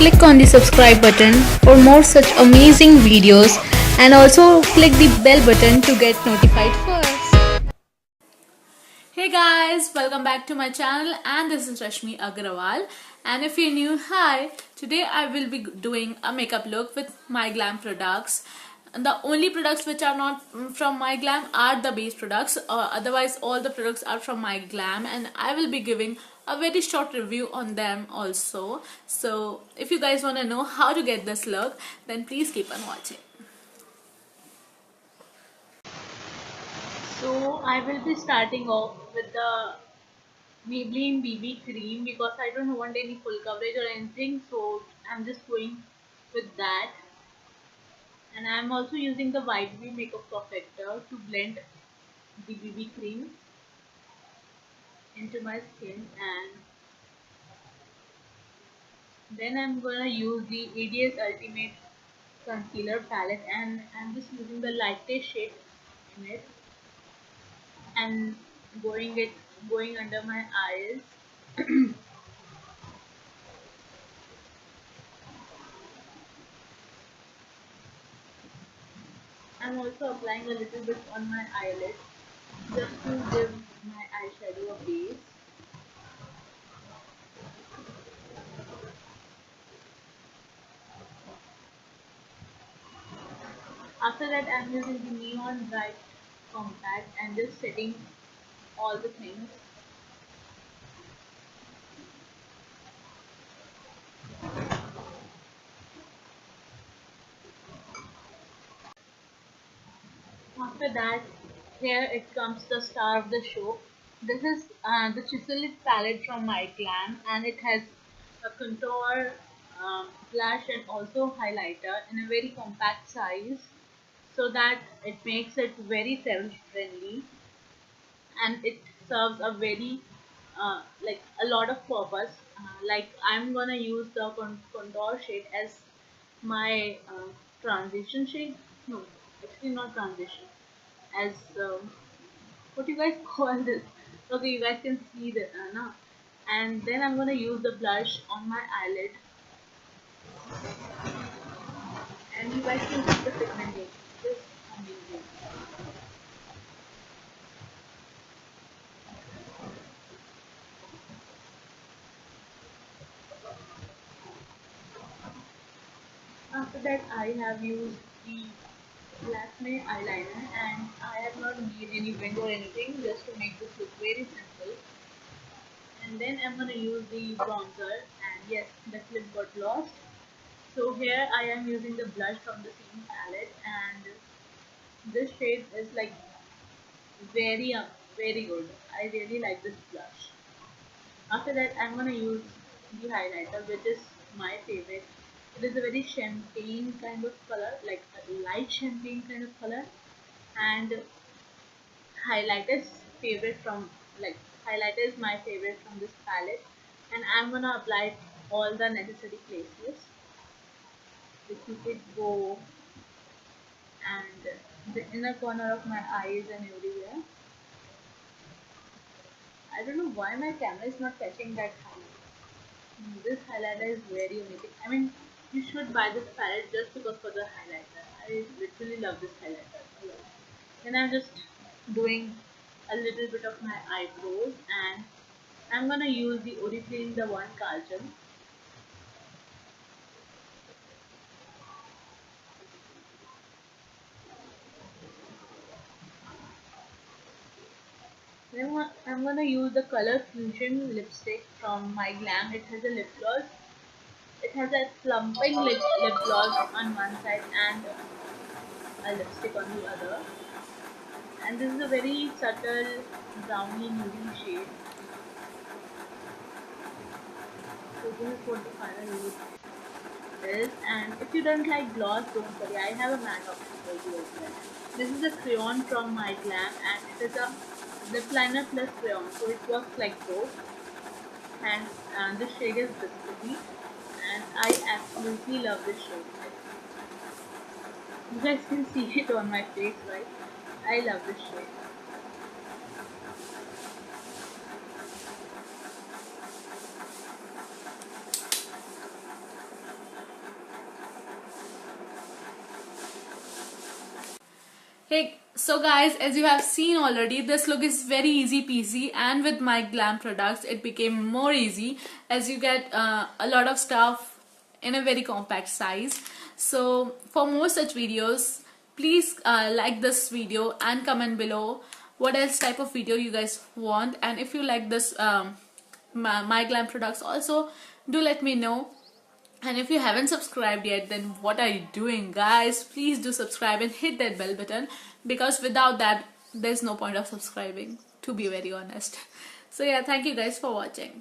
click on the subscribe button for more such amazing videos, and also click the bell button to get notified first. Hey guys, welcome back to my channel, and this is Rashmi Agrawal. And if you're new, hi. Today I will be doing a makeup look with My Glam products. And the only products which are not from My Glam are the base products. Otherwise all the products are from My Glam, and I will be giving a very short review on them also. So if you guys want to know how to get this look, then please keep on watching. So I will be starting off with the Maybelline BB cream because I don't want any full coverage or anything, so I'm just going with that. And I'm also using the White Bee Makeup Perfector to blend the BB cream into my skin, and then I'm gonna use the ADS Ultimate Concealer palette, and I'm just using the lightest shade in it and going under my eyes. I'm also applying a little bit on my eyelid just to give my eyeshadow a base. After that, I'm using the Neon Bright Compact and just setting all the things. After that, here it comes the star of the show. This is the Chiseled palette from My Glam, and it has a contour, blush, and also highlighter in a very compact size, so that it makes it very travel friendly, and it serves a very like a lot of purpose. Like I'm gonna use the contour shade as my transition shade. No, actually not transition. As what you guys call this? Okay, you guys can see the no. And then I'm gonna use the blush on my eyelid, and you guys can see the pigmentation. Just amazing. After that, I have used the Lakme eyeliner, and I have not made any wing or anything, just to make this look very simple. And then I'm gonna use the bronzer, and yes, the clip got lost. So here I am using the blush from the same palette, and this shade is like very very good. I really like this blush. After that, I'm gonna use the highlighter, which is my favorite. It is a very champagne kind of color, like a light champagne kind of color, and highlighter is favorite from like highlighter is my favorite from this palette, and I'm gonna apply it all the necessary places, the cupid bow and the inner corner of my eyes and everywhere. I don't know why my camera is not catching that highlight. This highlighter is very amazing. I mean, you should buy this palette just because for the highlighter. I literally love this highlighter a lot. Then I'm just doing a little bit of my eyebrows, and I'm gonna use the Oriflame the One Kajal. Then I'm gonna use the Color Fusion lipstick from My Glam. It has a lip gloss. It has a plumping lip gloss on one side and a lipstick on the other. And this is a very subtle browny nude shade. So this is what the final look is. And if you don't like gloss, don't worry, I have a matte option for you as well. This is a crayon from My Glam, and it is a lip liner plus crayon, so it works like both. And this shade is Biscuity, and I absolutely love this shade. You guys can see it on my face, right? I love this shade. Hey, so guys, as you have seen already, this look is very easy peasy, and with my glam products it became more easy as you get a lot of stuff in a very compact size. So for more such videos, please like this video and comment below what else type of video you guys want, and if you like this my glam products also, do let me know. And if you haven't subscribed yet, then what are you doing, guys? Please do subscribe and hit that bell button, because without that there's no point of subscribing, to be very honest. So yeah, thank you guys for watching.